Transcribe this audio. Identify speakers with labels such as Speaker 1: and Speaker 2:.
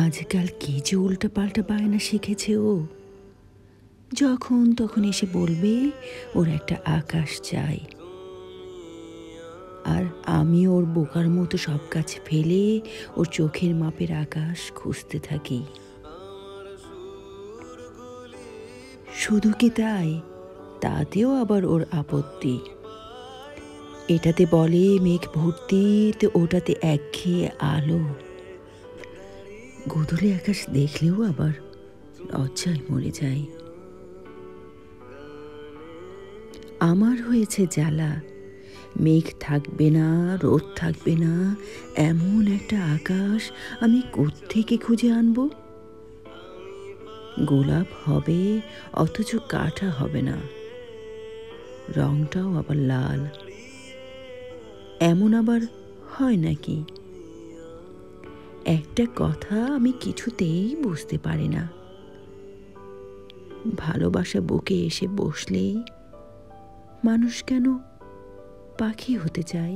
Speaker 1: আজকাল কি যে উল্টাপাল্টা বায়না শিখেছে ও। যখন তখন এসে বলবে ওর একটা আকাশ চাই, আর আমি ওর বোকার মতো সব কাজ ফেলে ওর চোখের মাপের আকাশ খুঁজতে থাকি। শুধু কি তাই, তাতেও আবার ওর আপত্তি। এটাতে বলে মেঘ ভর্তি, তো ওটাতে একঘেয়ে আলো। গোধূলি আকাশ দেখলেও আবার লজ্জায় মরে যায়। আমার হয়েছে জ্বালা, মেঘ থাকবে না, রোদ থাকবে না, এমন একটা আকাশ আমি কোত্থেকে খুঁজে আনবো? গোলাপ হবে, অথচ কাঁটা হবে না, রংটাও আবার লাল। এমন আবার হয় নাকি? একটা কথা আমি কিছুতেই বুঝতে পারি না। ভালোবাসা বুকে এসে বসলেই মানুষ কেন পাখি হতে চায়?